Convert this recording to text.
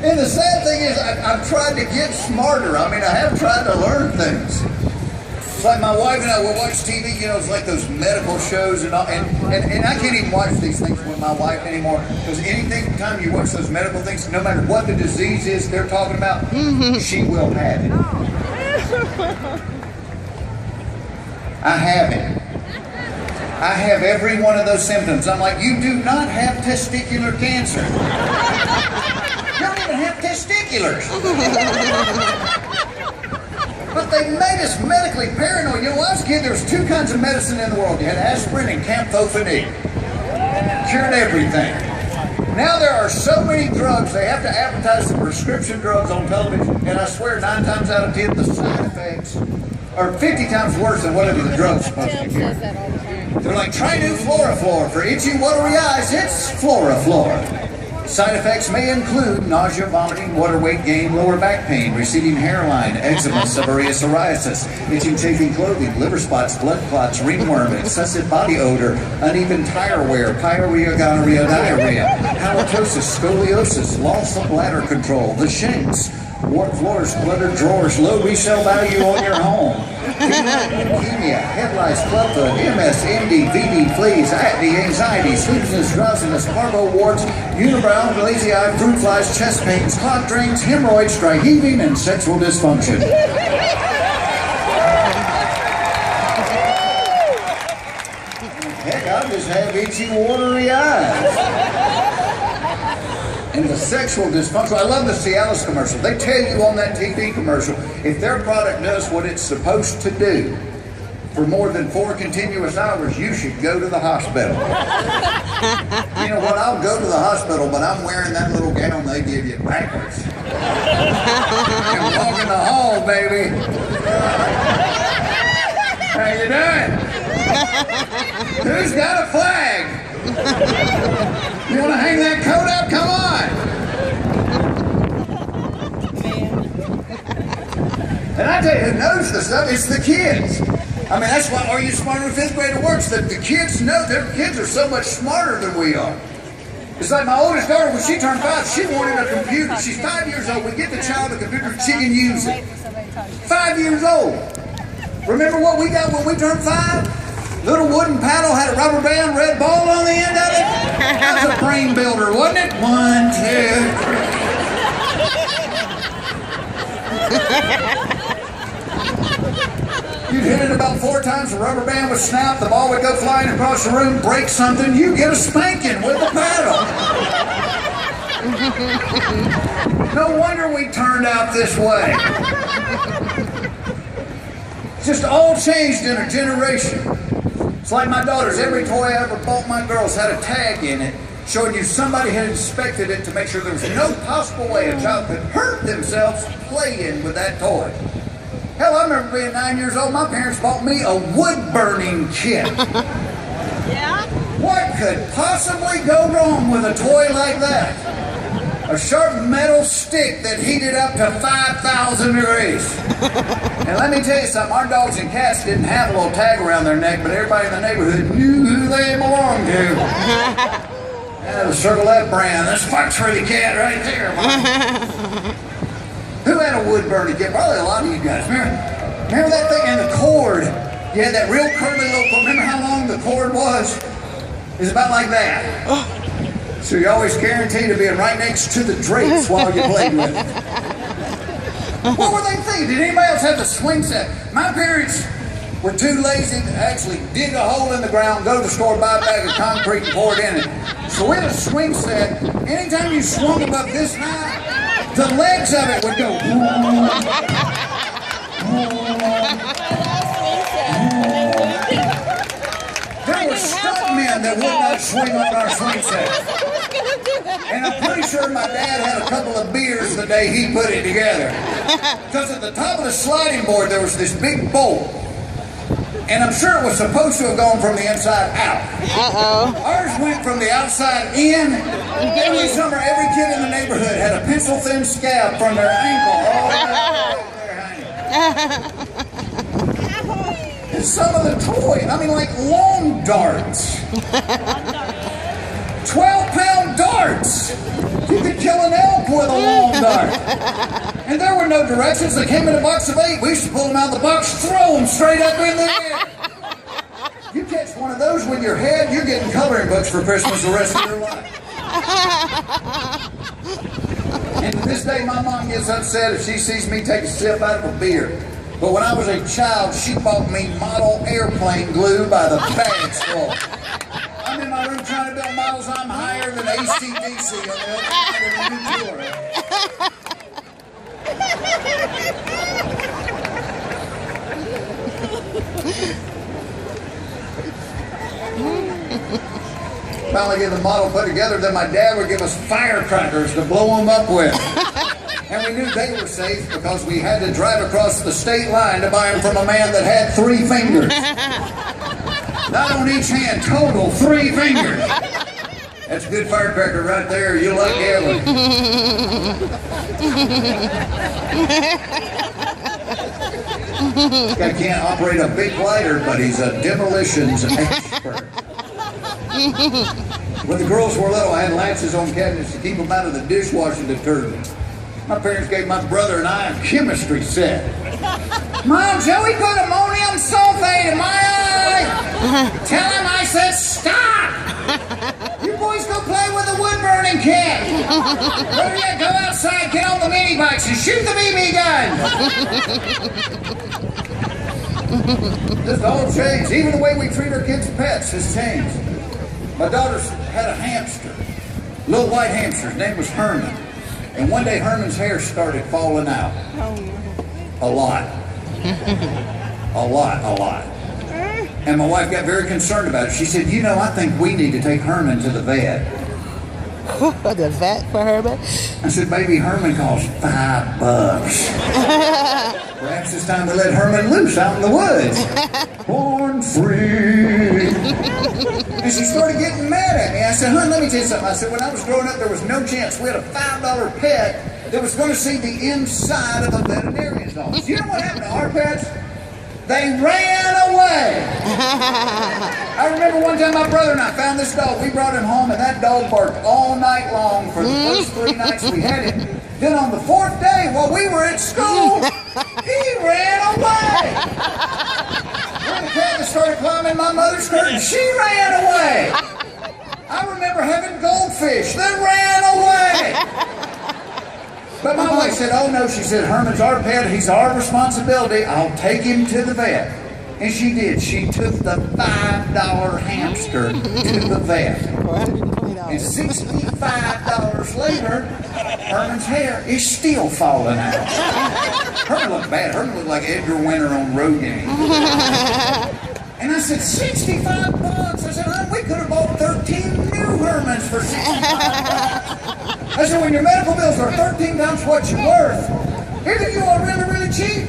And the sad thing is, I've tried to get smarter. I mean, I have tried to learn things. It's like my wife and I will watch TV, you know, it's like those medical shows and all, and I can't even watch these things with my wife anymore, because anytime you watch those medical things, no matter what the disease is they're talking about, she will have it. I have it. I have every one of those symptoms. I'm like, you do not have testicular cancer. You don't even have testiculars. But they made us medically paranoid. You know, when I was a kid, there was two kinds of medicine in the world. You had aspirin and camphophenique. Cured everything. Now there are so many drugs, they have to advertise the prescription drugs on television, and I swear 9 times out of 10, the side effects are 50 times worse than whatever the drug's supposed to give. They're like, try new Floraflor. For itchy, watery eyes, it's Floraflor. Side effects may include nausea, vomiting, water weight gain, lower back pain, receding hairline, eczema, seborrhea, psoriasis, itching, chafing clothing, liver spots, blood clots, ringworm, excessive body odor, uneven tire wear, pyorrhea, gonorrhea, diarrhea, halitosis, scoliosis, loss of bladder control, the shanks, warped floors, cluttered drawers, low resale value on your home, leukemia, head lice, clubfoot, MS, MD, VD, fleas, acne, anxiety, sleeplessness, drowsiness, parvo warts, unibrow, lazy eye, fruit flies, chest pains, clot drains, hemorrhoids, dry heaving, and sexual dysfunction. Heck, I just have itchy, watery eyes. And the sexual dysfunction. I love the Cialis commercial. They tell you on that TV commercial, if their product does what it's supposed to do for more than 4 continuous hours, you should go to the hospital. You know what? I'll go to the hospital, but I'm wearing that little gown they give you backwards. I'm walking the hall, baby. How you doing? Who's got a flag? You want to hang that coat up? Come on! And I tell you, who knows the stuff? It's the kids. I mean, that's why Are You Smarter than 5th Grader works. That the kids know, their kids are so much smarter than we are. It's like my oldest daughter, when she turned 5, she wanted a computer. She's 5 years old. We get the child a computer, she can use it. 5 years old. Remember what we got when we turned 5? Little wooden paddle, had a rubber band, red ball on the end of it. That was a brain builder, wasn't it? 1, 2, 3. You'd hit it about 4 times, the rubber band would snap, the ball would go flying across the room, break something, you get a spanking with the paddle. No wonder we turned out this way. It's just all changed in a generation. It's like my daughters, every toy I ever bought my girls had a tag in it showing you somebody had inspected it to make sure there was no possible way a child could hurt themselves playing with that toy. Hell, I remember being 9 years old, my parents bought me a wood burning kit. Yeah? What could possibly go wrong with a toy like that? A sharp metal stick that heated up to 5,000 degrees. And let me tell you something, our dogs and cats didn't have a little tag around their neck, but everybody in the neighborhood knew who they belonged to. Yeah, the Circle F brand, that's Foxworthy cat right there. Who had a wood burning kit? Probably a lot of you guys. Remember that thing? And the cord. You had that real curly little cord. Remember how long the cord was? It was about like that. So you're always guaranteed to be right next to the drapes while you played with it. What were they thinking? Did anybody else have the swing set? My parents were too lazy to actually dig a hole in the ground, go to the store, buy a bag of concrete, and pour it in it. So with a swing set, anytime you swung above this high, the legs of it would go. There were stuntmen that would not swing on our swing set. And I'm pretty sure my dad had a couple of beers the day he put it together. Because at the top of the sliding board there was this big bolt. And I'm sure it was supposed to have gone from the inside out. Ours went from the outside in. Every summer, every kid in the neighborhood had a pencil-thin scab from their ankle all the way hanging. And some of the toys, I mean, like long darts. 12-pound darts. You could kill an elk with a long dart. And there were no directions. They came in a box of 8. We used to pull them out of the box, throw them straight up in the air. You catch one of those with your head, you're getting coloring books for Christmas the rest of your life. And to this day, my mom gets upset if she sees me take a sip out of a beer. But when I was a child, she bought me model airplane glue by the bags full. I'm in my room trying to build models. I'm higher than AC/DC on the other side of the new tour. Finally get the model put together, then my dad would give us firecrackers to blow them up with. And we knew they were safe because we had to drive across the state line to buy them from a man that had 3 fingers. Not on each hand, total 3 fingers. That's a good firecracker right there. You like Ellen. This guy can't operate a big lighter, but he's a demolitions expert. When the girls were little, I had latches on cabinets to keep them out of the dishwasher detergent. My parents gave my brother and I a chemistry set. Mom, Joey put ammonium sulfate in my eye. Tell him I said stop. You boys go play with the wood burning kit. Better yet, go outside, get on the mini bikes and shoot the BB gun. This all changed. Even the way we treat our kids' pets has changed. My daughter had a hamster, little white hamster. His name was Herman. And one day Herman's hair started falling out. A lot. A lot. And my wife got very concerned about it. She said, you know, I think we need to take Herman to the vet. The vet for Herman? I said, maybe Herman costs $5. Perhaps it's time to let Herman loose out in the woods. Born free. And she started getting mad at me. I said, hon, let me tell you something. I said, when I was growing up, there was no chance we had a $5 pet that was going to see the inside of a veterinarian's office. You know what happened to our pets? They ran away. I remember one time my brother and I found this dog. We brought him home, and that dog barked all night long for the first 3 nights we had him. Then on the 4th day, while we were at school, he ran away. When the cat started climbing my mother's curtain, she ran away. I remember having goldfish that ran away. But my wife said, oh no, she said, Herman's our pet, he's our responsibility, I'll take him to the vet. And she did. She took the $5 hamster to the vet. And $65 later, Herman's hair is still falling out. Herman looked bad. Herman looked like Edgar Winter on Road Game. And I said, $65? I said, hon, we could have bought 13 new Hermans for $65. I said, when your medical bills are 13 times what you're worth, either you are really, really cheap